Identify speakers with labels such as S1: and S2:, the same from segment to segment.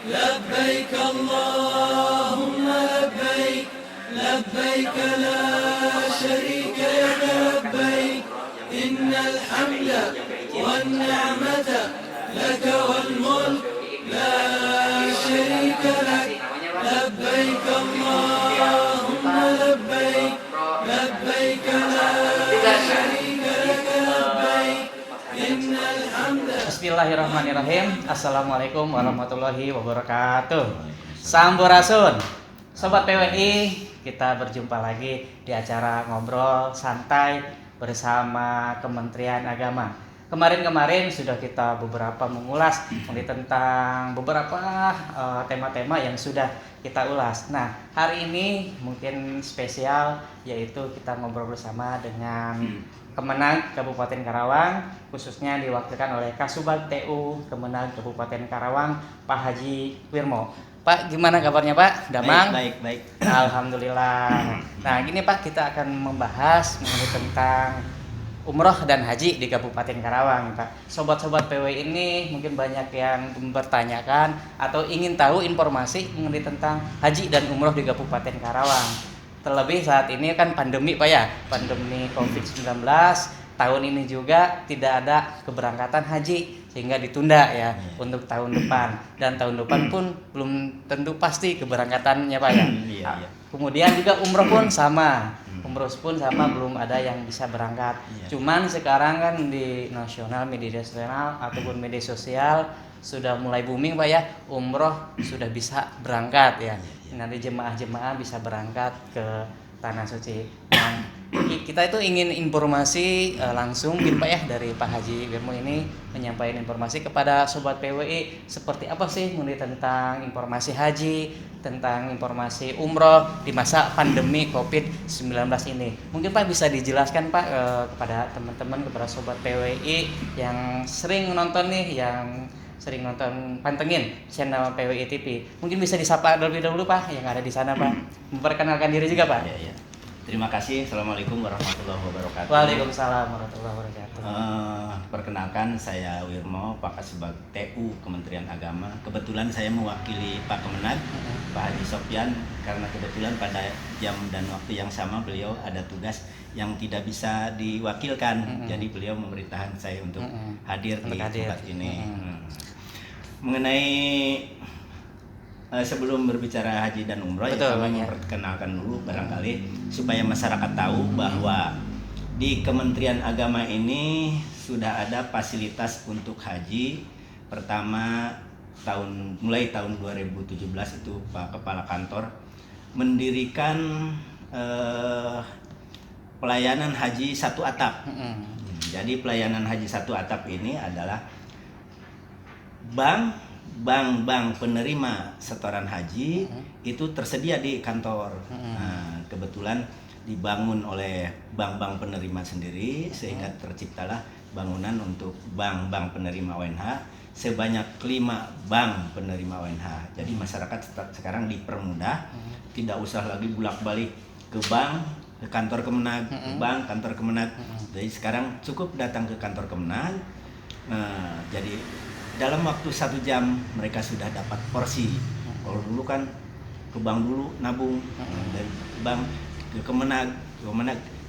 S1: لبيك اللهم لبيك لبيك لا شريك لك لبيك إن الحمد والنعمة لك والملك لا شريك لك لبيك اللهم لبيك لبيك لا شريك لك لبيك إن الحمد.
S2: Bismillahirrahmanirrahim. Assalamualaikum warahmatullahi wabarakatuh. Sampurasun, Sobat PWI, kita berjumpa lagi di acara ngobrol santai bersama Kementerian Agama. Kemarin sudah kita beberapa mengulas tentang beberapa tema-tema yang sudah kita ulas. Nah, hari ini mungkin spesial, yaitu kita ngobrol bersama dengan Kemenag Kabupaten Karawang, khususnya diwakilkan oleh Kasubag TU Kemenag Kabupaten Karawang, Pak Haji Wirmo. Pak, gimana kabarnya Pak? Damang?
S3: Baik.
S2: Alhamdulillah. Nah, gini Pak, kita akan membahas mengenai tentang umroh dan haji di Kabupaten Karawang, Pak. Sobat-sobat PW ini mungkin banyak yang mempertanyakan atau ingin tahu informasi mengenai tentang haji dan umroh di Kabupaten Karawang. Terlebih saat ini kan pandemi Pak ya, pandemi COVID-19. Tahun ini juga tidak ada keberangkatan haji sehingga ditunda ya untuk tahun depan. Dan tahun depan pun belum tentu pasti keberangkatannya Pak ya. Kemudian juga umroh pun sama. Umroh pun sama, belum ada yang bisa berangkat. Cuman sekarang kan di media nasional ataupun media sosial sudah mulai booming Pak ya, umroh sudah bisa berangkat ya. Nanti jemaah-jemaah bisa berangkat ke Tanah Suci. Nah, kita itu ingin informasi langsung mungkin Pak ya dari Pak Haji Wirmo ini menyampaikan informasi kepada Sobat PWI seperti apa sih mengenai tentang informasi haji, tentang informasi umroh di masa pandemi COVID-19 ini. Mungkin Pak bisa dijelaskan Pak kepada teman-teman, kepada Sobat PWI yang sering nonton nih, yang sering nonton pantengin channel PWI TV. Mungkin bisa disapa terlebih dahulu Pak yang ada di sana Pak. Memperkenalkan diri juga Pak.
S3: Iya. Terima kasih. Assalamualaikum warahmatullahi wabarakatuh.
S2: Waalaikumsalam warahmatullahi wabarakatuh.
S3: Perkenalkan, saya Wirmo, Pak Kasubag TU Kementerian Agama. Kebetulan saya mewakili Pak Kemenag, Pak Haji Sopyan, karena kebetulan pada jam dan waktu yang sama beliau ada tugas yang tidak bisa diwakilkan. Jadi beliau memerintahkan saya untuk hadir di tempat ini. Mengenai sebelum berbicara haji dan umroh, kami memperkenalkan dulu barangkali supaya masyarakat tahu bahwa di Kementerian Agama ini sudah ada fasilitas untuk haji. Pertama, mulai tahun 2017 itu Pak Kepala Kantor mendirikan pelayanan haji satu atap. Jadi pelayanan haji satu atap ini adalah bank penerima setoran haji itu tersedia di kantor. Nah, kebetulan dibangun oleh bank-bank penerima sendiri sehingga terciptalah bangunan untuk bank penerima ONH sebanyak 5 bank penerima ONH. Jadi masyarakat sekarang dipermudah, tidak usah lagi bolak-balik ke bank, ke kantor Kemenag, ke bank, kantor Kemenag. Jadi sekarang cukup datang ke kantor Kemenag. Jadi dalam waktu 1 jam mereka sudah dapat porsi. Kalau dulu kan ke bank dulu nabung, dari bank ke Kemenag,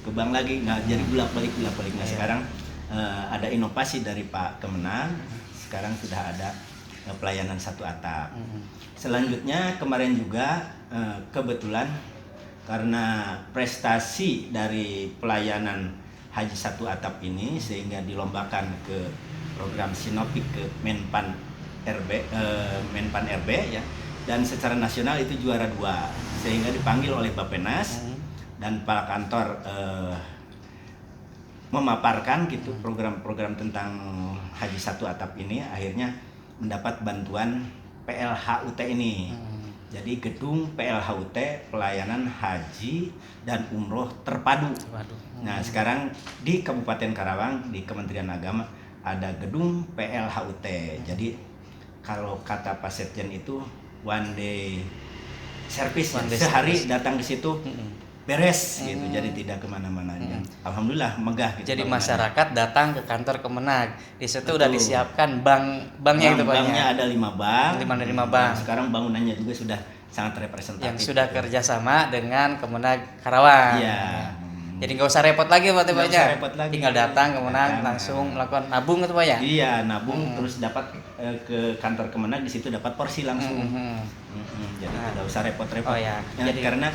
S3: ke bank lagi, nggak jadi bolak-balik. Nah sekarang ada inovasi dari Pak Kemenag. Sekarang sudah ada pelayanan satu atap. Selanjutnya kemarin juga kebetulan karena prestasi dari pelayanan haji satu atap ini sehingga dilombakan ke program Sinopik ke Menpan RB ya, dan secara nasional itu juara 2 sehingga dipanggil oleh Bappenas dan Pak Kantor memaparkan gitu program-program tentang haji satu atap ini, akhirnya mendapat bantuan PLHUT ini. Jadi gedung PLHUT, pelayanan haji dan umroh terpadu. Nah sekarang di Kabupaten Karawang di Kementerian Agama ada gedung PLHUT. Jadi kalau kata Pak Setjen itu one day service, sehari datang ke situ beres gitu, jadi tidak kemana-mana. Alhamdulillah megah gitu.
S2: Jadi
S3: bangunannya.
S2: masyarakat datang ke kantor Kemenag, di situ
S3: Betul.
S2: udah disiapkan banknya itu Pak.
S3: Banknya ada 5 bank.
S2: 5 bank.
S3: Dan sekarang bangunannya juga sudah sangat representatif.
S2: Yang sudah
S3: gitu.
S2: kerjasama dengan Kemenag Karawang.
S3: Iya.
S2: Jadi nggak usah repot lagi Pak
S3: Nggak
S2: Pak
S3: usah repot lagi.
S2: Tinggal datang Kemenag
S3: Datang.
S2: langsung melakukan nabung itu Pak ya.
S3: Iya, nabung terus dapat ke kantor Kemenag, di situ dapat porsi langsung. Jadi tidak usah repot-repot.
S2: Oh ya.
S3: Ya,
S2: Jadi
S3: karena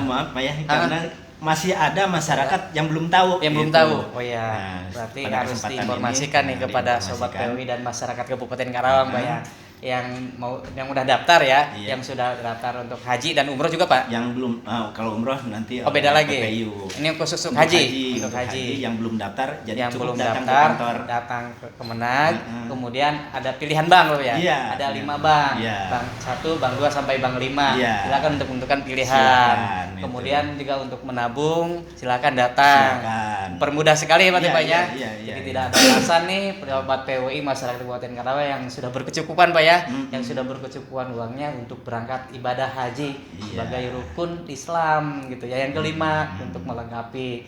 S3: maaf Pak ya, karena masih ada masyarakat yang belum tahu.
S2: Yang belum
S3: gitu.
S2: tahu. Oh ya.
S3: Nah,
S2: Berarti
S3: pada
S2: harus
S3: kesempatan
S2: diinformasikan
S3: ini,
S2: nih kepada sobat
S3: diinformasikan.
S2: PWI dan masyarakat Kabupaten Karawang Pak ya. Yang udah daftar ya,
S3: Iya.
S2: yang sudah daftar untuk haji dan umroh juga Pak.
S3: Yang belum, kalau umroh nanti
S2: Oh beda
S3: oleh
S2: lagi.
S3: PPU.
S2: Ini khusus untuk
S3: Untuk
S2: haji.
S3: untuk
S2: Untuk haji.
S3: yang belum daftar, jadi
S2: Yang
S3: cukup
S2: belum
S3: datang
S2: daftar,
S3: ke kantor.
S2: datang ke Kemenag, kemudian ada pilihan bank loh ya.
S3: Iya.
S2: Ada 5 bank.
S3: Iya.
S2: Bank 1, bank 2 sampai bank 5.
S3: Iya.
S2: Silakan untuk menentukan pilihan.
S3: Silakan, itu.
S2: Kemudian juga untuk menabung, silakan datang.
S3: Silakan.
S2: Permudah sekali ya Pak
S3: Iya,
S2: Pak ya.
S3: iya,
S2: Jadi
S3: iya.
S2: tidak ada alasan nih pejabat PWI masyarakat Kabupaten Karawang yang sudah berkecukupan Pak ya, yang sudah berkecukupan uangnya untuk berangkat ibadah haji
S3: Iya.
S2: sebagai rukun Islam gitu ya. Yang kelima untuk melengkapi.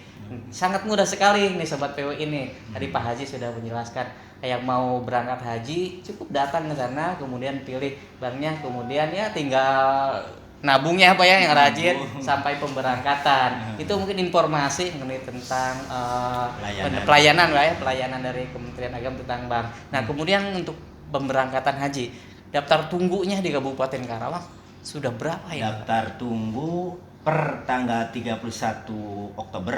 S2: Sangat mudah sekali nih sobat PWI ini. Tadi Pak Haji sudah menjelaskan yang mau berangkat haji cukup datang ke sana, kemudian pilih banknya, kemudian ya tinggal nabungnya apa ya yang rajin sampai pemberangkatan. Itu mungkin informasi mengenai tentang pelayanan Pak ya, pelayanan dari Kementerian Agama tentang bank. Nah, kemudian untuk pemberangkatan haji, daftar tunggunya di Kabupaten Karawang sudah berapa ya?
S3: Daftar tunggu per tanggal 31 Oktober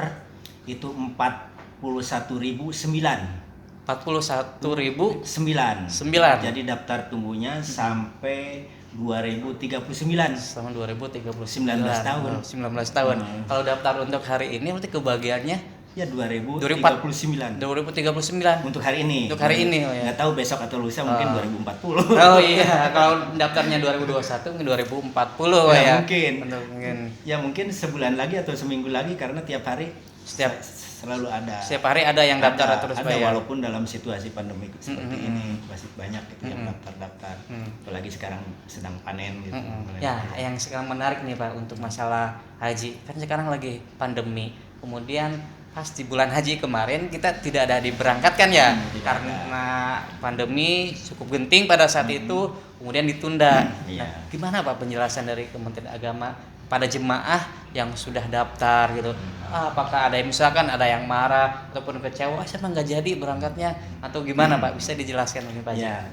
S3: itu 41.009.
S2: 41.009.
S3: 9. Jadi daftar tunggunya sampai 2039.
S2: Sama 2039.
S3: 19 tahun.
S2: 19 tahun. Kalau daftar untuk hari ini berarti kebagiannya
S3: Ya 2039.
S2: 2039.
S3: Untuk hari ini.
S2: Untuk hari ini, oh ya.
S3: Nggak tahu besok atau lusa mungkin 2040.
S2: Oh iya, kalau daftarnya 2021 mungkin 2040
S3: Ya,
S2: ya.
S3: mungkin.
S2: Mungkin.
S3: Ya mungkin sebulan lagi atau seminggu lagi karena tiap hari
S2: Setiap-
S3: selalu ada.
S2: Setiap hari ada yang daftar terus
S3: ada
S2: Pak ya.
S3: walaupun dalam situasi pandemi seperti ini masih banyak gitu yang daftar. Apalagi sekarang sedang panen gitu.
S2: Ya, yang sekarang menarik nih Pak untuk masalah haji. Kan sekarang lagi pandemi. Kemudian pas di bulan haji kemarin kita tidak ada diberangkatkan ya karena pandemi cukup genting pada saat itu, kemudian ditunda.
S3: Iya.
S2: Nah, gimana Pak penjelasan dari Kementerian Agama pada jemaah yang sudah daftar gitu? Apakah ada yang misalkan ada yang marah ataupun kecewa, siapa nggak jadi berangkatnya atau gimana Pak? Bisa dijelaskan ini Pak?
S3: Ya.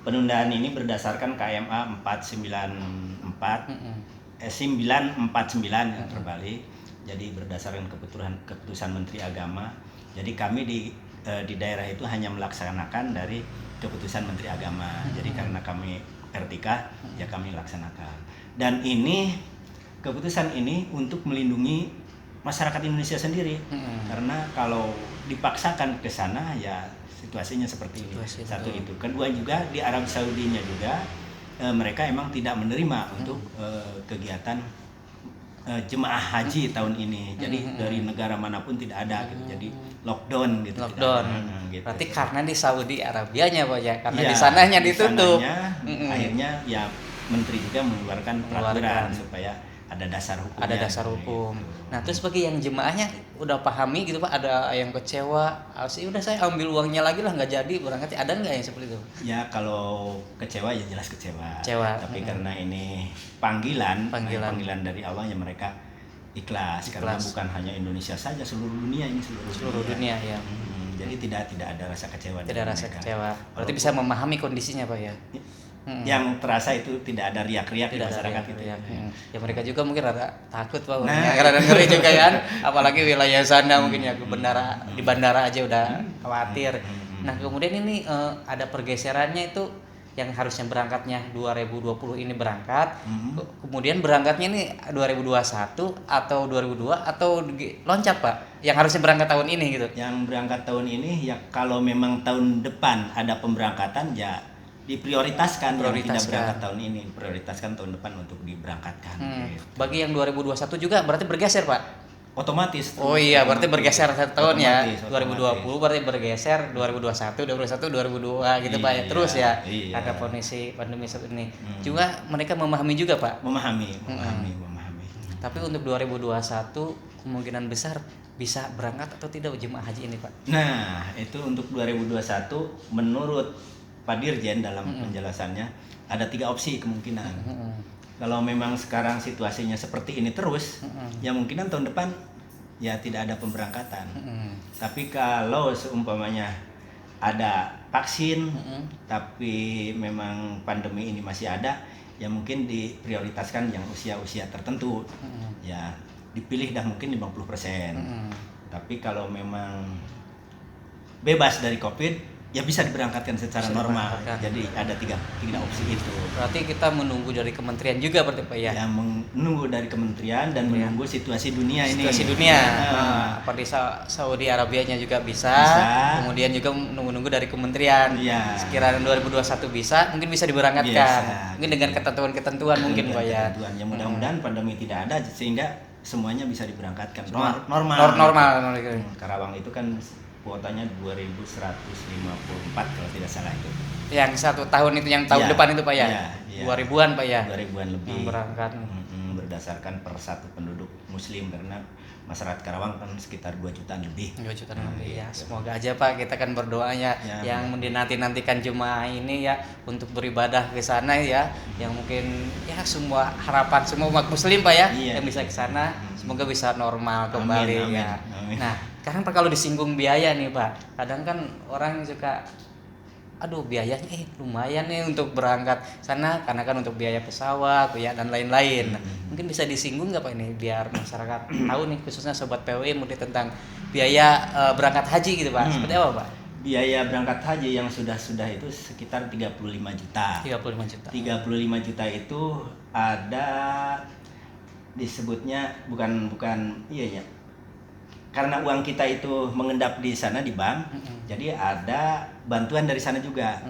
S3: Penundaan ini berdasarkan KMA 494 949 yang terbalik. Jadi berdasarkan keputusan Menteri Agama. Jadi kami di daerah itu hanya melaksanakan dari keputusan Menteri Agama. Jadi karena kami RTK ya kami laksanakan. Dan ini keputusan ini untuk melindungi masyarakat Indonesia sendiri. Karena kalau dipaksakan ke sana ya situasinya seperti ini. Satu itu. Kedua juga di Arab Saudinya juga mereka emang tidak menerima untuk kegiatan jemaah haji tahun ini. Jadi dari negara manapun tidak ada gitu. Jadi lockdown gitu.
S2: Lockdown.
S3: Gitu.
S2: Berarti karena di Saudi Arabianya Pak ya, karena
S3: Ya,
S2: di sananya
S3: di
S2: ditutup.
S3: sananya, akhirnya ya menteri juga mengeluarkan peraturan supaya ada dasar hukumnya.
S2: Ada dasar
S3: gitu.
S2: hukum. Nah, terus bagi yang jemaahnya udah pahami gitu Pak, ada yang kecewa, sih udah saya ambil uangnya lagi lah nggak jadi berangkat. Ada nggak yang seperti itu?
S3: Ya kalau kecewa ya jelas kecewa.
S2: Kecewa.
S3: Tapi karena ini panggilan dari Allah ya mereka ikhlas. Karena bukan hanya Indonesia saja, seluruh dunia ini
S2: Seluruh dunia ya.
S3: Jadi tidak ada rasa kecewa.
S2: Tidak
S3: dari
S2: rasa
S3: mereka.
S2: kecewa. Berarti bisa memahami kondisinya Pak ya.
S3: Yang terasa itu tidak ada riak-riak di masyarakat gitu.
S2: Ya. Ya mereka juga mungkin rada takut Pak, rada ngeri juga kan. Apalagi wilayah sana mungkin ya di bandara aja udah khawatir. Nah, kemudian ini ada pergeserannya itu yang harusnya berangkatnya 2020 ini berangkat, kemudian berangkatnya ini 2021 atau 2002 atau loncat Pak, yang harusnya berangkat tahun ini gitu.
S3: Yang berangkat tahun ini ya kalau memang tahun depan ada pemberangkatan ya diprioritaskan. Yang tidak berangkat tahun ini prioritaskan tahun depan untuk diberangkatkan. Gitu.
S2: Bagi yang 2021 juga berarti bergeser Pak.
S3: Otomatis.
S2: Oh iya, berarti bergeser satu tahun ya.
S3: Otomatis.
S2: 2020 berarti bergeser 2021, 2022 gitu Pak ya. Terus ya.
S3: Iya.
S2: Ada kondisi pandemi seperti ini. Juga mereka memahami juga Pak.
S3: Memahami.
S2: Tapi untuk 2021 kemungkinan besar bisa berangkat atau tidak jemaah haji ini, Pak?
S3: Nah, itu untuk 2021 menurut Pak Dirjen dalam penjelasannya ada 3 opsi kemungkinan. Kalau memang sekarang situasinya seperti ini terus, ya mungkinan tahun depan ya tidak ada pemberangkatan. Tapi kalau seumpamanya ada vaksin, tapi memang pandemi ini masih ada, ya mungkin diprioritaskan yang usia-usia tertentu. Ya dipilih dah mungkin 50%. Tapi kalau memang bebas dari COVID, ya bisa diberangkatkan secara normal. Jadi ada tiga opsi itu.
S2: Berarti kita menunggu dari kementerian juga berarti Pak ya?
S3: Ya menunggu dari kementerian dan menunggu situasi dunia ini.
S2: Situasi dunia. Apa di Saudi Arabianya juga bisa. Kemudian juga menunggu dari kementerian.
S3: Iya.
S2: Sekiranya 2021 bisa, mungkin bisa diberangkatkan.
S3: Bisa.
S2: Mungkin dengan ketentuan-ketentuan mungkin Pak ya.
S3: Ya mudah-mudahan pandemi tidak ada sehingga semuanya bisa diberangkatkan.
S2: Normal.
S3: Karawang itu kan kuotanya 2.154 kalau tidak salah itu.
S2: Yang 1 tahun itu, yang tahun depan itu Pak ya?
S3: Iya.
S2: 2000-an Pak ya?
S3: 2000-an lebih.
S2: Yang berangkat.
S3: Berdasarkan per satu penduduk muslim, karena masyarakat Karawang kan sekitar 2 jutaan lebih.
S2: 2 jutaan lebih ya. Semoga aja Pak, kita kan berdoanya yang dinanti-nantikan jemaah ini ya untuk beribadah ke sana ya. Yang mungkin ya semua harapan semua umat muslim Pak ya yang bisa ke sana, semoga bisa normal kembali.
S3: Amin.
S2: Ya. Nah, sekarang Pak kalau disinggung biaya nih Pak, kadang kan orang suka aduh biayanya lumayan nih untuk berangkat sana karena kan untuk biaya pesawat ya dan lain-lain. Mungkin bisa disinggung nggak Pak ini biar masyarakat tahu nih, khususnya sobat PWI mungkin tentang biaya berangkat haji gitu Pak. Seperti apa Pak?
S3: Biaya berangkat haji yang sudah itu sekitar 35 juta.
S2: 35 juta.
S3: 35 juta itu ada disebutnya bukan iya ya. Karena uang kita itu mengendap di sana di bank, jadi ada bantuan dari sana juga,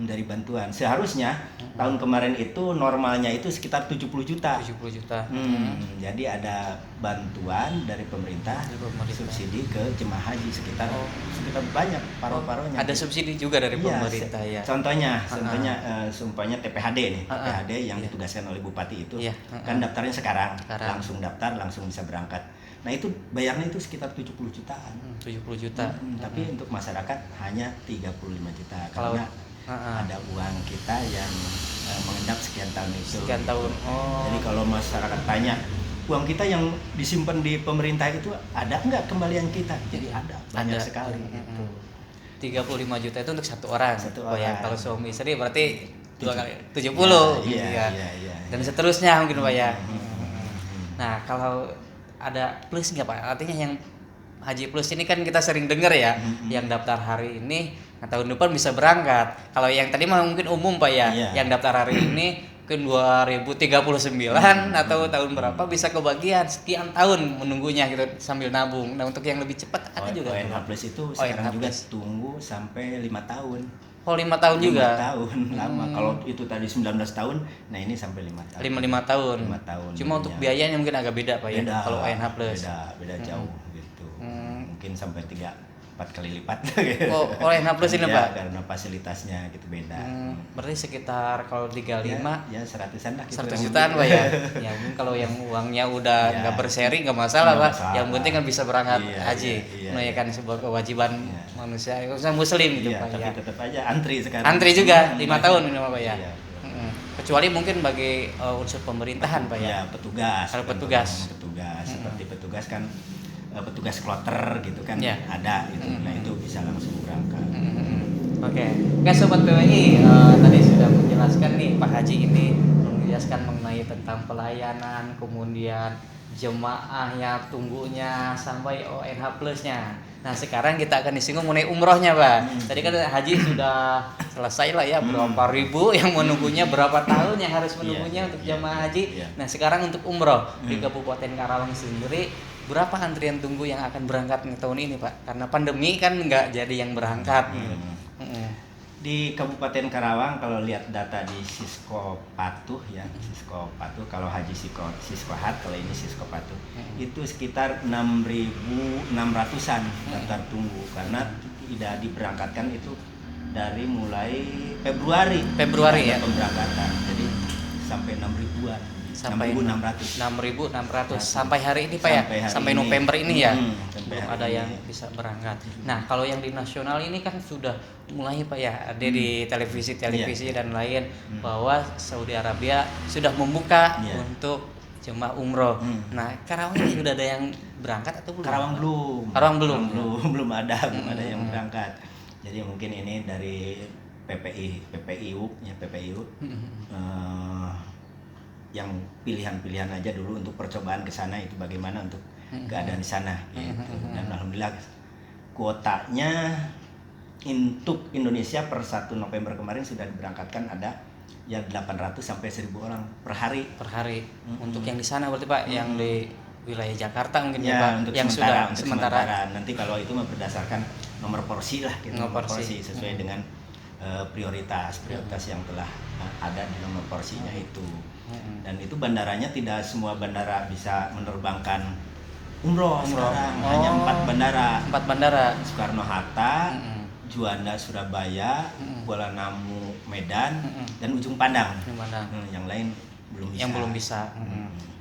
S3: dari bantuan. Seharusnya tahun kemarin itu normalnya itu sekitar 70 juta.
S2: 70 juta.
S3: Jadi ada bantuan dari pemerintah, subsidi ke jemaah haji sekitar banyak paruh-paruhnya.
S2: Ada subsidi juga dari pemerintah ya.
S3: Contohnya seumpamanya TPHD nih, TPHD yang ditugaskan oleh bupati itu, kan daftarnya sekarang, langsung daftar, langsung bisa berangkat. Nah itu bayarnya itu sekitar 70 jutaan.
S2: 70 juta.
S3: Tapi untuk masyarakat hanya 35 juta karena ada uang kita yang mengendap sekian tahun itu.
S2: Sekian tahun.
S3: Jadi kalau masyarakat tanya, uang kita yang disimpan di pemerintah itu ada enggak kembalian kita? Jadi ada, banyak sekali.
S2: 35 juta itu untuk satu orang.
S3: Orang.
S2: Kalau suami istri berarti 2 kali 70.
S3: Iya.
S2: Dan seterusnya mungkin Pak ya. Nah, kalau ada plus nggak Pak? Artinya yang Haji Plus ini kan kita sering dengar ya, yang daftar hari ini, nah tahun depan bisa berangkat. Kalau yang tadi mah mungkin umum Pak ya, yang daftar hari ini mungkin 2039 atau tahun berapa bisa kebagian sekian tahun menunggunya gitu sambil nabung. Nah untuk yang lebih cepat ada juga.
S3: ONH Plus itu sekarang juga tunggu sampai 5 tahun.
S2: 5 tahun juga.
S3: 5 tahun lama. Kalau itu tadi 19 tahun, nah ini sampai 5 tahun.
S2: 5 tahun.
S3: 5 tahun.
S2: Cuma untuk biayanya mungkin agak beda Pak ya. Kalau ONH Plus.
S3: Beda jauh gitu. Mungkin sampai 3-4 kali lipat.
S2: ONH Plus ini Pak.
S3: Karena fasilitasnya gitu beda.
S2: Berarti sekitar kalau 35
S3: ya 100-an lah gitu.
S2: 100 jutaan Pak ya. Ya mungkin kalau yang uangnya udah nggak berseri nggak masalah Pak. Yang penting kan bisa berangkat haji, menunaikan sebuah kewajiban manusia, khususnya muslim gitu Pak
S3: tapi
S2: ya.
S3: tetap aja antri sekarang.
S2: Antri juga 5 tahun minimal Pak ya. Kecuali mungkin bagi unsur pemerintahan Pak ya.
S3: Ya petugas.
S2: Kalau petugas.
S3: Seperti petugas kan petugas kloter gitu kan ada gitu. Nah itu bisa langsung berangkat.
S2: Oke, Sobat PWI, tadi sudah menjelaskan nih Pak Haji ini menjelaskan mengenai tentang pelayanan, kemudian jemaahnya, tunggunya, sampai ONH Plusnya. Nah sekarang kita akan disinggung mengenai umrohnya Pak. Tadi kan haji sudah selesai lah ya, berapa ribu yang menunggunya, berapa tahun yang harus menunggunya untuk jemaah haji. Nah sekarang untuk umroh di Kabupaten Karawang sendiri, berapa antrian tunggu yang akan berangkat tahun ini Pak? Karena pandemi kan nggak jadi yang berangkat.
S3: Di Kabupaten Karawang kalau lihat data di Sisko Patuh ya, Sisko Patuh kalau Haji Sisko Hat, kalau ini Sisko Patuh itu sekitar 6.600-an daftar tunggu karena tidak diberangkatkan itu dari mulai Februari
S2: ya
S3: pemberangkatan, jadi sampai 6 ribuan.
S2: sampai
S3: 6.600.
S2: 6.600 sampai hari ini Pak ya,
S3: Sampai hari
S2: sampai
S3: ini.
S2: November ini ya,
S3: Sampai
S2: belum
S3: hari
S2: ada
S3: ini.
S2: yang bisa berangkat. Nah kalau yang di nasional ini kan sudah mulai Pak ya, ada di televisi dan lain bahwa Saudi Arabia sudah membuka untuk jemaah umroh. Nah Karawang ini sudah ada yang berangkat atau belum?
S3: Karawang belum. Belum ada yang berangkat. Jadi mungkin ini dari PPIU yang pilihan-pilihan aja dulu untuk percobaan ke sana itu bagaimana untuk keadaan di sana gitu. Dan alhamdulillah kuotanya untuk Indonesia per 1 November kemarin sudah diberangkatkan ada ya 800 sampai 1.000 orang per hari.
S2: Untuk yang di sana berarti Pak, yang di wilayah Jakarta mungkin
S3: ya
S2: Pak,
S3: untuk
S2: yang
S3: sementara. Nanti kalau itu mah berdasarkan nomor porsi lah gitu.
S2: Nomor porsi.
S3: Sesuai dengan prioritas yang telah ada di nomor porsinya itu. Dan itu bandaranya tidak semua bandara bisa menerbangkan umroh. Sekarang hanya 4 bandara. Soekarno-Hatta, Juanda Surabaya, Kuala Namu Medan, dan Ujung Pandang. Yang lain belum bisa.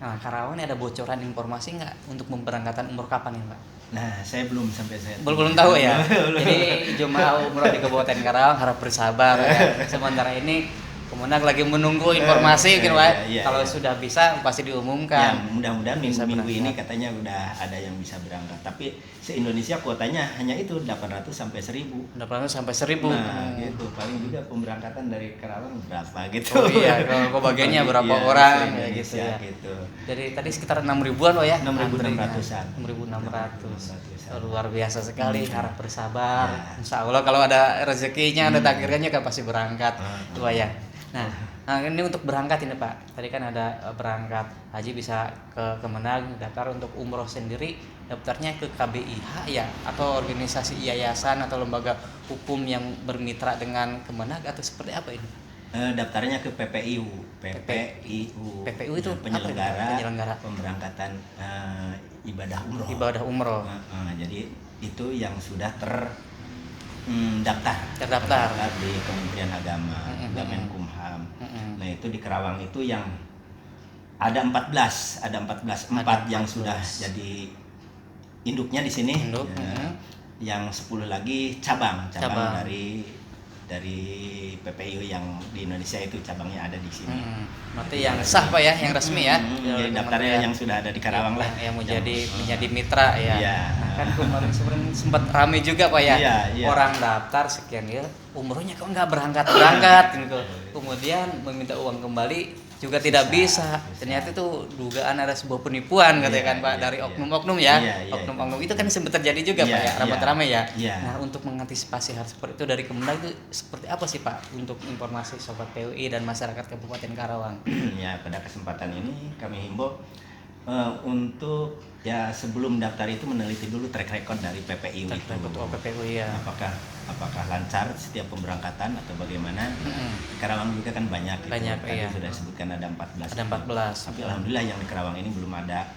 S2: Nah Karawang ini ada bocoran informasi nggak untuk pemberangkatan umroh kapan nih Pak?
S3: Nah saya belum sampai
S2: belum tahu ya. Jadi jemaah umroh di Kabupaten Karawang harap bersabar ya. Sementara ini Kemenag lagi menunggu informasi gitu Pak. Kalau sudah bisa pasti diumumkan.
S3: Ya, mudah-mudahan minggu ini katanya udah ada yang bisa berangkat. Tapi se-Indonesia kuotanya hanya itu 800 sampai 1.000.
S2: 800 sampai 1.000.
S3: Nah, gitu. Paling juga pemberangkatan dari Karawang berapa gitu.
S2: Oh iya, kalau bagiannya berapa orang ya gitu ya.
S3: Gitu.
S2: Jadi tadi sekitar 6.000-an loh ya.
S3: 6.600-an.
S2: 6.600. Luar biasa sekali, harap bersabar. Insya Allah kalau ada rezekinya, ada takdirnya kan pasti berangkat. Itu ya. Nah ini untuk berangkat ini Pak. Tadi kan ada berangkat haji bisa ke Kemenag, daftar untuk umroh sendiri daftarnya ke KBIH ya, atau organisasi yayasan atau lembaga hukum yang bermitra dengan Kemenag atau seperti apa ini?
S3: Daftarnya ke PPIU
S2: itu
S3: penyelenggara pemberangkatan ibadah umroh. Jadi itu yang sudah terdaftar di Kementerian Agama, Kemenkumham. Nah itu di Karawang itu yang ada 14 yang sudah jadi induknya di sini. Yang 10 lagi cabang dari PPIU yang di Indonesia itu cabangnya ada di sini.
S2: Berarti yang sah Pak ya, yang resmi ya.
S3: Jadi daftarnya yang sudah ada di Karawang lah.
S2: Yang menjadi mitra ya. Nah, kan kemarin sebenarnya sempat ramai juga Pak ya. Orang daftar sekian ya, umrohnya kok nggak berangkat gitu. Kemudian meminta uang kembali juga tidak bisa. Ternyata itu dugaan ada sebuah penipuan katanya kan Pak dari oknum-oknum ya. Oknum-oknum itu kan sempat terjadi juga Pak ya, ramai-ramai ya. Nah, untuk mengantisipasi hal seperti itu dari Kemenag itu seperti apa sih Pak untuk informasi sobat PUI dan masyarakat Kabupaten Karawang?
S3: Ya, pada kesempatan ini kami himbau untuk ya sebelum daftar itu meneliti dulu track record dari PPIU itu.
S2: PPIU ya.
S3: Apakah lancar setiap pemberangkatan atau bagaimana? Karawang juga kan banyak tadi sudah disebutkan ada 14. Tapi alhamdulillah yang di Karawang ini belum ada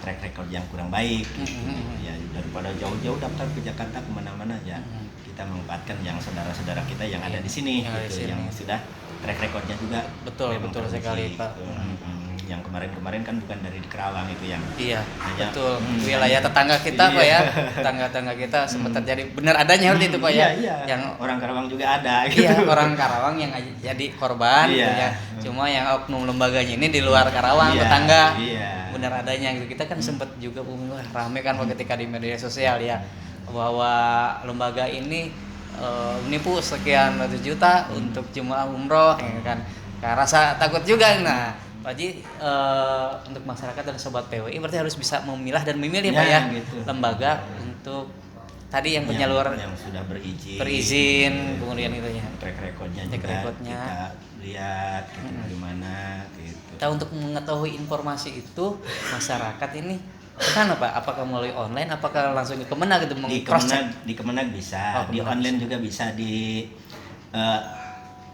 S3: track record yang kurang baik gitu. Ya daripada jauh-jauh daftar ke Jakarta kemana-mana ya kita manfaatkan yang saudara-saudara kita yang ada di sini yang sudah track recordnya juga
S2: betul sekali Pak.
S3: Yang kemarin kan bukan dari Kerawang itu yang
S2: betul wilayah tetangga kita Pak ya, tetangga kita sempat terjadi benar adanya waktu itu Pak ya. Yang
S3: orang Karawang juga ada gitu.
S2: Orang Karawang yang jadi korban gitu ya. Cuma yang oknum lembaganya ini di luar Karawang tetangga. Benar adanya gitu. Kita kan sempat juga rame kan ketika di media sosial ya bahwa lembaga ini menipu sekian ratus juta untuk jemaah umroh ya kan. Rasa takut juga. Nah Pak Haji, untuk masyarakat dan sobat PWI berarti harus bisa memilah dan memilih Pak ya gitu. Lembaga untuk tadi yang penyalur
S3: yang sudah
S2: berizin kemudian itu ya
S3: track recordnya kita lihat gitu gimana gitu.
S2: Kita untuk mengetahui informasi itu masyarakat ini kan Pak, apakah melalui online, apakah langsung ke Kemenag gitu
S3: di Kemenag bisa, di online juga bisa di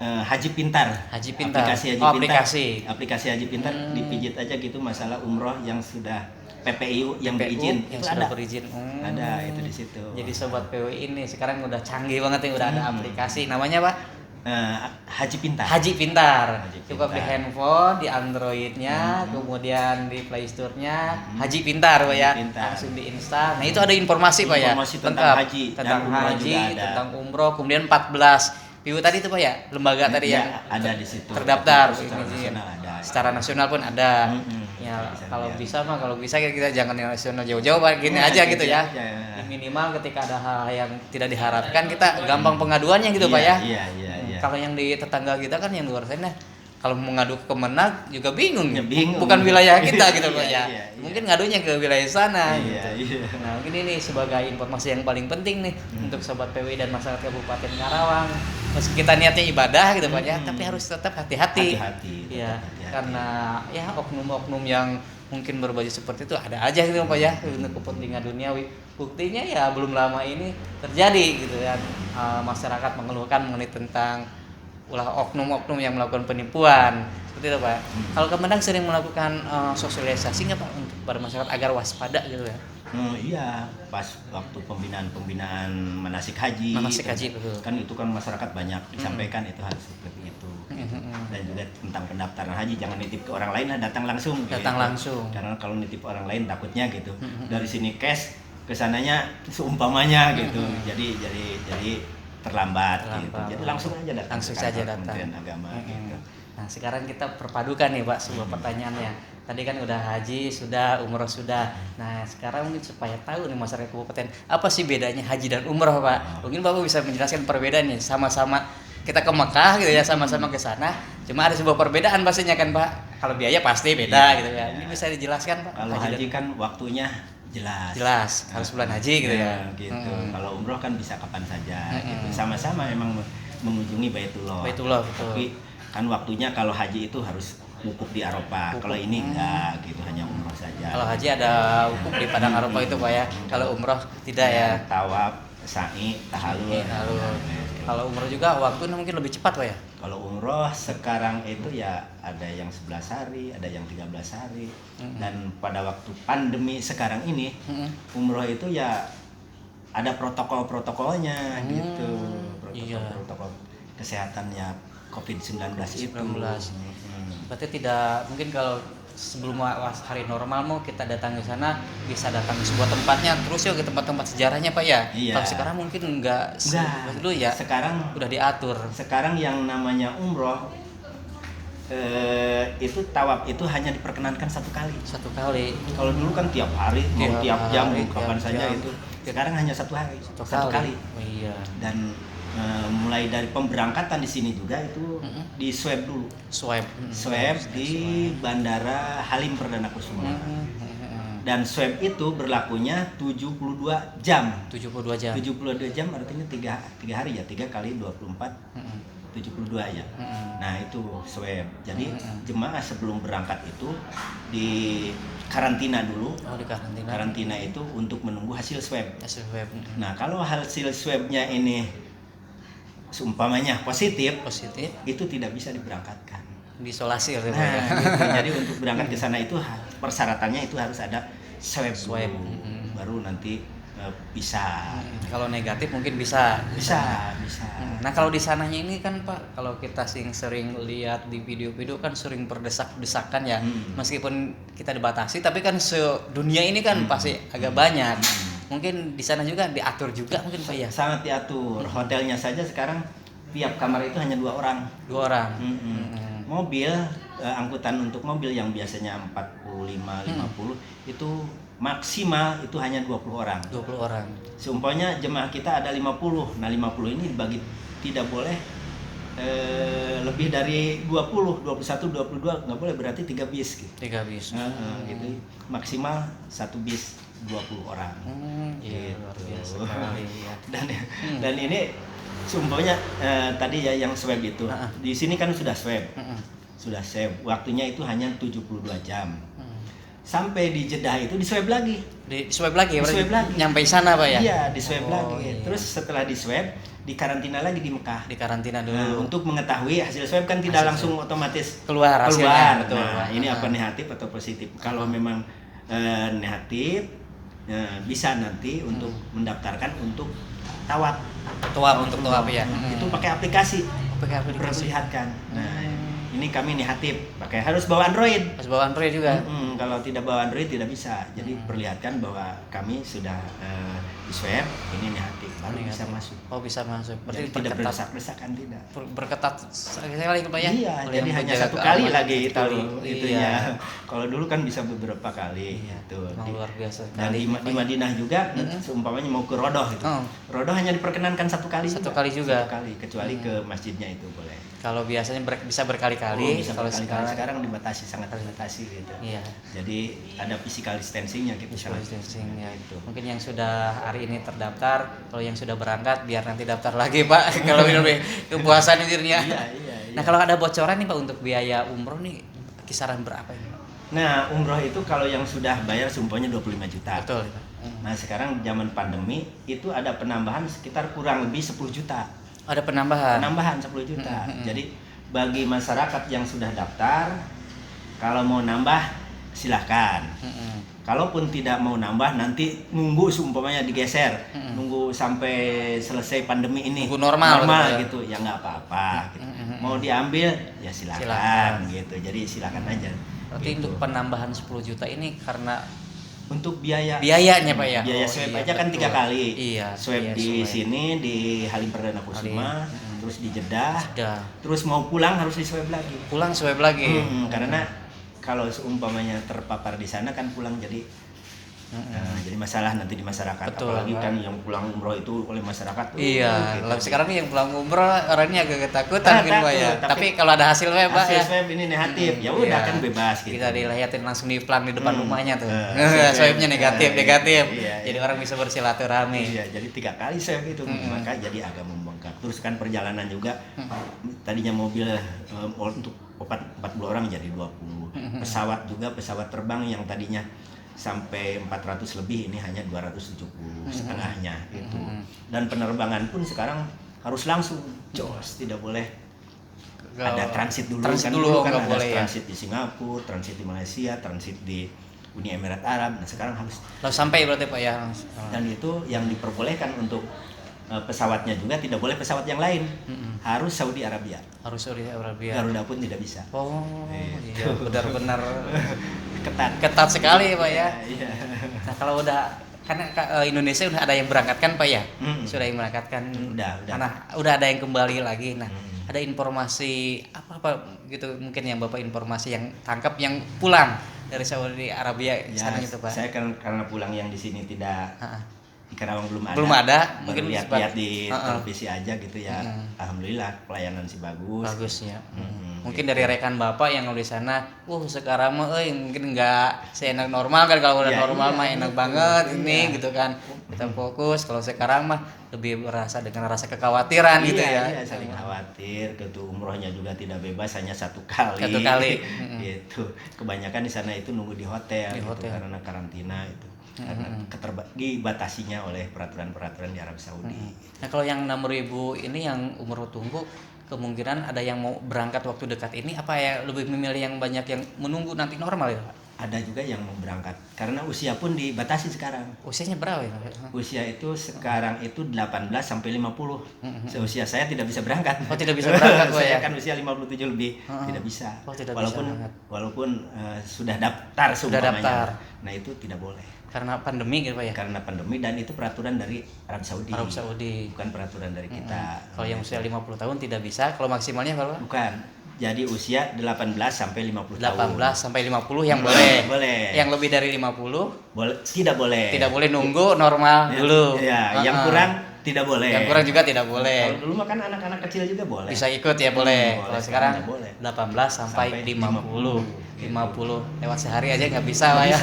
S3: Haji Pintar. Aplikasi Haji Pintar dipijit aja gitu masalah umroh yang sudah PPIU yang berizin
S2: yang sudah berizin.
S3: Ada itu di situ.
S2: Jadi sobat PWI ini sekarang udah canggih banget ya, udah ada aplikasi namanya Pak
S3: Haji Pintar.
S2: Haji Pintar.
S3: Haji
S2: Cukup di
S3: Pintar.
S2: handphone, di Android-nya, kemudian di Play Store-nya Haji Pintar, Pak ya.
S3: Haji Pintar.
S2: Langsung diinstal. Nah, itu ada informasi, Pak ya.
S3: Informasi tentang
S2: Lengkap.
S3: haji dan
S2: tentang
S3: umroh
S2: haji,
S3: juga ada.
S2: tentang umroh, kemudian 14 PU tadi itu Pak ya, lembaga tadi
S3: Ya,
S2: yang
S3: ada di situ.
S2: terdaftar
S3: Secara
S2: ini,
S3: nasional ada.
S2: secara nasional pun ada. Ya
S3: Bisa
S2: kalau
S3: dilihat.
S2: kalau bisa kita jangan yang nasional jauh-jauh Pak, gini
S3: Ya,
S2: aja
S3: gitu
S2: gitu ya.
S3: aja.
S2: Minimal ketika ada hal yang tidak diharapkan kita gampang pengaduannya gitu Pak ya.
S3: Iya, iya.
S2: Kalau yang di tetangga kita kan yang luar sana kalau mau ngadu ke Kemenag juga bingung.
S3: Ya, bingung.
S2: Bukan wilayah kita gitu Pak ya.
S3: Iya.
S2: Mungkin ngadunya ke wilayah sana
S3: Iya,
S2: gitu.
S3: iya.
S2: Nah, mungkin ini sebagai informasi yang paling penting nih untuk sobat PWI dan masyarakat Kabupaten Karawang. Meski kita niatnya ibadah gitu Pak ya, tapi harus tetap hati-hati.
S3: Hati-hati,
S2: Iya,
S3: tetap hati-hati.
S2: karena ya oknum-oknum yang mungkin berbaju seperti itu ada aja gitu Pak ya untuk kepentingan duniawi. Buktinya ya belum lama ini terjadi gitu kan. Masyarakat mengeluhkan mengenai tentang ulah oknum-oknum yang melakukan penipuan seperti itu Pak. Kalau Kemenang sering melakukan sosialisasi nggak Pak untuk pada masyarakat agar waspada gitu ya?
S3: Iya, pas waktu pembinaan manasik haji.
S2: Manasik haji, betul.
S3: Kan itu kan masyarakat banyak disampaikan itu harus seperti itu. Dan juga tentang pendaftaran haji jangan nitip ke orang lain lah, datang langsung.
S2: Datang
S3: gitu.
S2: langsung.
S3: Karena kalau nitip orang lain takutnya gitu. Dari sini cash kesananya seumpamanya gitu. Jadi terlambat gitu. Jadi langsung aja datang.
S2: Langsung
S3: ke
S2: saja
S3: kantor
S2: datang.
S3: Kementerian Agama gitu.
S2: Nah sekarang kita perpadukan nih Pak sebuah pertanyaannya. Tadi kan udah haji sudah, umroh sudah. Nah sekarang mungkin supaya tahu nih masyarakat kabupaten apa sih bedanya haji dan umroh Pak? Mungkin Bapak bisa menjelaskan perbedaannya. Sama-sama kita ke Mekah gitu ya, sama-sama ke sana. Cuma ada sebuah perbedaan pastinya kan Pak. Kalau biaya pasti beda gitu ya. Ini bisa dijelaskan Pak?
S3: Kalau haji kan waktunya jelas
S2: harus bulan haji gitu ya.
S3: Gitu. Kalau umroh kan bisa kapan saja gitu. Sama-sama memang mengunjungi Baitullah.
S2: Baitullah, betul.
S3: Tapi kan waktunya kalau haji itu harus wukuf di Arafah. Kalau ini enggak gitu, hanya umroh saja.
S2: Kalau haji ada wukuf di Padang Arafah itu Pak ya. Kalau umroh tidak ya.
S3: Tawaf, sa'i, tahallul.
S2: Kalau umroh juga waktunya mungkin lebih cepat Pak ya.
S3: Kalau umroh sekarang itu ya ada yang 11 hari, ada yang 13 hari. Dan pada waktu pandemi sekarang ini, umroh itu ya ada protokol-protokolnya gitu. Protokol kesehatannya COVID-19 itu.
S2: Berarti tidak mungkin kalau sebelum hari normal mau kita datang ke sana bisa datang ke sebuah tempatnya terus ya ke tempat-tempat sejarahnya Pak ya.
S3: Iya.
S2: Kalau sekarang mungkin enggak dulu ya.
S3: Sekarang
S2: udah diatur.
S3: Sekarang yang namanya umroh itu tawaf itu hanya diperkenankan satu kali. Kalau dulu kan tiap hari, tiap jam, kapan saja itu. Sekarang hanya satu hari, satu kali.
S2: Oh, iya.
S3: Dan mulai dari pemberangkatan di sini juga itu di swab dulu. Swab di Bandara Halim Perdana Kusuma. Dan swab itu berlakunya 72 jam.
S2: 72 jam.
S3: 72 jam artinya 3 hari ya, 3 kali 24. 72 ya. Nah, itu swab. Jadi jemaah sebelum berangkat itu di karantina dulu.
S2: Oh, di karantina.
S3: Karantina itu untuk menunggu hasil swab. Nah, kalau hasil swabnya ini seumpamanya positif, itu tidak bisa diberangkatkan.
S2: Diisolasi
S3: Nah, gitu. Jadi untuk berangkat ke sana itu persyaratannya itu harus ada swab. Baru nanti bisa.
S2: Kalau negatif mungkin bisa. Nah, kalau di sananya ini kan Pak, kalau kita sering lihat di video-video kan sering berdesak-desakan ya. Meskipun kita dibatasi tapi kan sedunia ini kan pasti agak banyak. Mungkin di sana juga diatur juga mungkin Pak ya.
S3: Sangat diatur. Hotelnya saja sekarang tiap kamar itu hanya 2 orang.
S2: 2 orang.
S3: Mobil angkutan untuk mobil yang biasanya 45-50 itu maksimal itu hanya 20 orang.
S2: 20 orang.
S3: Seumpamanya jemaah kita ada 50. Nah, 50 ini dibagi tidak boleh lebih dari 20, 21, 22 nggak boleh, berarti 3 bis gitu.
S2: 3 bis.
S3: Gitu. Maksimal 1 bis 20 orang.
S2: Iya, luar biasa sekali ya.
S3: Dan ini seumpamanya tadi ya yang swab itu. Di sini kan sudah swab. Sudah swab. Waktunya itu hanya 72 jam. Sampai di Jeddah itu di swab lagi.
S2: Di swab lagi. Nyampe sana Pak ya?
S3: Iya, di swab lagi.
S2: Iya.
S3: Terus setelah di swab, di karantina lagi di Mekah.
S2: Di karantina dulu.
S3: Nah, untuk mengetahui hasil swab kan tidak langsung otomatis
S2: keluar hasilnya. Betul.
S3: Nah, ini apa negatif atau positif. Kalau memang negatif, bisa nanti untuk mendaftarkan untuk tawaf.
S2: Untuk tawaf ya.
S3: Itu pakai aplikasi.
S2: pakai aplikasi.
S3: Perlihatkan. Nah, ini kami nih Hatip, harus bawa Android.
S2: Harus bawa Android juga.
S3: Kalau tidak bawa Android tidak bisa. Jadi perlihatkan bahwa kami sudah di swab, ini nih Hatip, baru bisa masuk.
S2: Oh, bisa masuk. Berarti
S3: Jadi tidak berdesak-desakan tidak.
S2: Berketat sekali Pak ya.
S3: Iya, jadi hanya satu kali lagi itu ya. Kalau dulu kan bisa beberapa kali itu.
S2: Luar biasa.
S3: Dan di Madinah juga seumpamanya mau ke Rodoh itu. Rodoh hanya diperkenankan satu kali
S2: juga.
S3: Satu kali, kecuali ke masjidnya itu boleh.
S2: Kalau biasanya bisa berkali-kali,
S3: kalau sekarang dibatasi, sangat dibatasi gitu.
S2: Iya.
S3: Jadi ada physical distancing-nya gitu.
S2: Physical distancing ya. Gitu. Mungkin yang sudah hari ini terdaftar, kalau yang sudah berangkat biar nanti daftar lagi Pak. Kalau lebih kepuasan intinya. Iya. Nah, kalau ada bocoran nih Pak untuk biaya umroh nih kisaran berapa ini?
S3: Nah, umroh itu kalau yang sudah bayar sumpahnya 25 juta.
S2: Betul.
S3: Nah, sekarang zaman pandemi itu ada penambahan sekitar kurang lebih 10 juta.
S2: Ada penambahan
S3: 10 juta. Jadi bagi masyarakat yang sudah daftar, kalau mau nambah silahkan. Kalaupun tidak mau nambah, nanti nunggu seumpamanya digeser, nunggu sampai selesai pandemi ini.
S2: Nunggu normal
S3: gitu, ya nggak apa-apa. Gitu. Mau diambil ya silakan gitu. Jadi silakan aja.
S2: Berarti
S3: gitu.
S2: untuk penambahan 10 juta ini karena
S3: untuk biayanya
S2: Pak ya.
S3: Biaya swab aja kan 3 kali.
S2: Iya.
S3: Swab di sini di Halim Perdana Kusuma, terus di Jeddah. Terus mau pulang harus di swab lagi. Karena kalau seumpamanya terpapar di sana kan pulang jadi jadi masalah nanti di masyarakat.
S2: Betul,
S3: apalagi kan yang pulang umroh itu oleh masyarakat tuh.
S2: Iya,
S3: gitu.
S2: sekarang yang pulang umroh orangnya agak ketakutan mungkin Pak ya. Tapi kalau ada hasilnya Pak ya.
S3: Hasil swab ini negatif, ya udah kan bebas gitu.
S2: Kita dilihatin langsung di plang di depan rumahnya tuh.
S3: Swabnya
S2: negatif.
S3: Iya,
S2: jadi orang bisa bersilaturahmi.
S3: Iya, jadi 3 kali swab itu maka jadi agak membengkak. Terus kan perjalanan juga tadinya mobil untuk 40 orang jadi 20. Pesawat terbang yang tadinya sampai 400 lebih ini hanya 270 setengahnya itu. Dan penerbangan pun sekarang harus langsung jos, tidak boleh ada transit dulu. Kan ada transit di Singapura, transit di Malaysia, transit di Uni Emirat Arab. Nah sekarang harus
S2: sampai berarti Pak ya.
S3: Dan itu yang diperbolehkan untuk pesawatnya juga tidak boleh pesawat yang lain. Harus Saudi Arabia. Garuda pun tidak bisa.
S2: Oh, iya benar-benar
S3: ketat
S2: sekali Pak ya.
S3: Iya.
S2: Nah, kalau udah karena Indonesia udah ada yang berangkatkan Pak ya. Sudah yang berangkatkan. Udah ada yang kembali lagi. Nah, ada informasi apa gitu mungkin yang Bapak informasi yang tangkap yang pulang dari Saudi Arabia sana gitu Pak.
S3: Saya kan karena pulang yang di sini tidak di Karawang belum
S2: ada.
S3: Mungkin lihat di televisi aja gitu ya. Alhamdulillah pelayanan sih bagus
S2: ya. Mungkin dari rekan Bapak yang di sana, sekarang mah mungkin nggak seenak normal kan, kalau udah normal mah enak banget ini gitu kan. Kita fokus, kalau sekarang mah lebih berasa dengan rasa kekhawatiran gitu ya.
S3: Iya, saling khawatir, umrohnya juga tidak bebas, hanya satu kali. Gitu. Kebanyakan di sana itu nunggu di hotel. Karena karantina itu. Karena dibatasinya oleh peraturan-peraturan di Arab Saudi.
S2: Nah, kalau yang 6.000 ini yang umroh tunggu, kemungkinan ada yang mau berangkat waktu dekat ini, apa ya lebih memilih yang banyak yang menunggu nanti normal ya Pak?
S3: Ada juga yang mau berangkat karena usia pun dibatasi sekarang.
S2: Usianya berapa ya?
S3: Usia itu sekarang itu 18 sampai 50. Seusia saya tidak bisa berangkat.
S2: Oh, tidak bisa berangkat
S3: saya kan usia 57 lebih, tidak bisa. Walaupun sudah daftar semuanya. Nah, itu tidak boleh.
S2: Karena pandemi gitu Pak ya?
S3: Karena pandemi dan itu peraturan dari Arab Saudi. Bukan peraturan dari kita.
S2: Kalau yang usia 50 tahun tidak bisa, kalau maksimalnya kalau?
S3: Bukan. Jadi usia 18 sampai 50
S2: tahun. 18 sampai 50 yang boleh.
S3: Boleh.
S2: Yang lebih dari 50
S3: tidak boleh.
S2: Tidak boleh nunggu normal dulu.
S3: Ya, yang kurang tidak boleh.
S2: Yang kurang juga tidak boleh.
S3: Kalau dulu mah kan anak-anak kecil juga boleh.
S2: Bisa ikut ya boleh. Kalau sekarang
S3: boleh.
S2: 18 sampai 50. 50 lewat sehari aja nggak bisa Pak ya.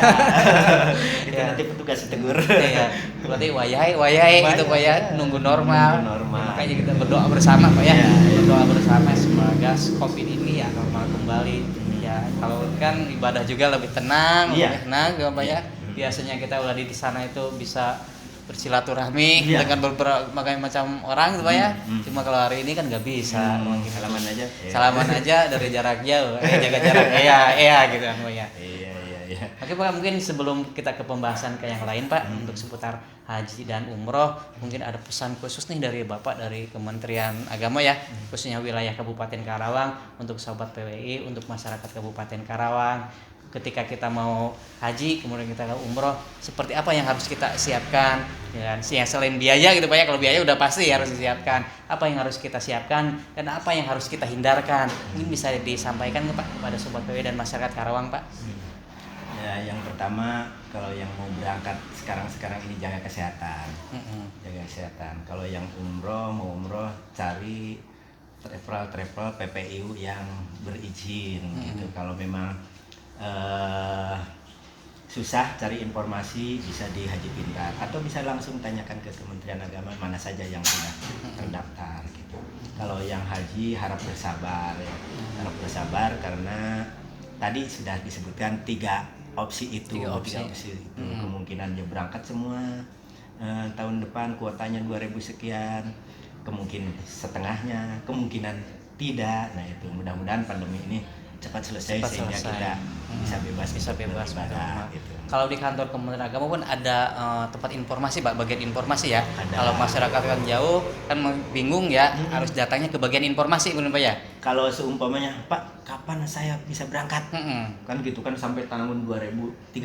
S3: Itu nanti petugas tegur.
S2: Iya. Berarti wayai gitu Pak ya, nunggu normal. Makanya kita berdoa bersama Pak ya. Berdoa bersama semoga Covid ini ya normal kembali. Ya, kalau kan ibadah juga lebih tenang, lebih tenang Pak ya. Biasanya kita udah di sana itu bisa bersilaturahmi dengan berbagai macam orang gitu Pak ya. Cuma kalau hari ini kan nggak bisa.
S3: Salaman aja.
S2: Salaman aja dari jarak jauh. Jaga jarak. Iya gitu kan Pak ya.
S3: Iya. ya.
S2: Oke Pak, mungkin sebelum kita ke pembahasan ke yang lain Pak, untuk seputar haji dan umroh, mungkin ada pesan khusus nih dari Bapak dari Kementerian Agama ya, khususnya wilayah Kabupaten Karawang untuk sahabat PWI, untuk masyarakat Kabupaten Karawang. Ketika kita mau haji, kemudian kita ke umroh, seperti apa yang harus kita siapkan? Ya, yang selain biaya gitu Pak ya, kalau biaya udah pasti harus disiapkan. Apa yang harus kita siapkan dan apa yang harus kita hindarkan? Mungkin bisa disampaikan Pak kepada sobat PWI dan masyarakat Karawang Pak.
S3: Ya, yang pertama kalau yang mau berangkat sekarang ini jaga kesehatan. Jaga kesehatan. Kalau yang mau umroh cari travel PPIU yang berizin gitu. Kalau memang susah cari informasi bisa di Haji Pintar atau bisa langsung tanyakan ke Kementerian Agama mana saja yang sudah terdaftar gitu. Kalau yang haji harap bersabar ya. Harap bersabar karena tadi sudah disebutkan tiga opsi itu. Kemungkinan dia berangkat semua tahun depan kuotanya 2000 sekian, kemungkinan setengahnya, kemungkinan tidak. Nah itu mudah-mudahan pandemi ini cepat selesai sehingga kita bisa bebas beribadah gitu.
S2: Kalau di kantor Kementerian Agama pun ada tempat informasi Pak, bagian informasi ya.
S3: Ada.
S2: Kalau masyarakat kan jauh kan bingung ya, harus datangnya ke bagian informasi benar Pak ya.
S3: Kalau seumpamanya Pak, kapan saya bisa berangkat? Kan gitu kan sampai tahun 2039.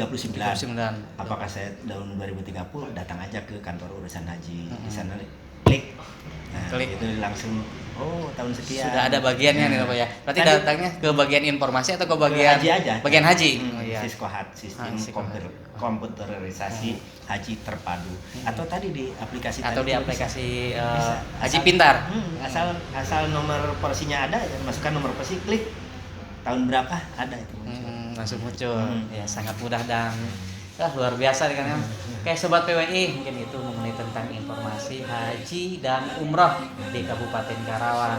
S3: Apakah saya tahun 2030 datang aja ke kantor urusan haji. Di sana klik. Nah, itu langsung tahun sekian.
S2: Sudah ada bagiannya nih Pak ya. Berarti datangnya ke bagian informasi atau ke bagian
S3: haji aja.
S2: Bagian haji.
S3: Siskohat, sistem komputerisasi haji terpadu. Atau tadi di aplikasi
S2: Haji Pintar.
S3: Asal nomor porsinya ada, ya masukkan nomor porsi, klik tahun berapa ada itu.
S2: Langsung muncul. Ya sangat mudah dan luar biasa kan ya. Kayak sobat PWI mungkin itu mengenai tentang informasi haji dan umroh di Kabupaten Karawang.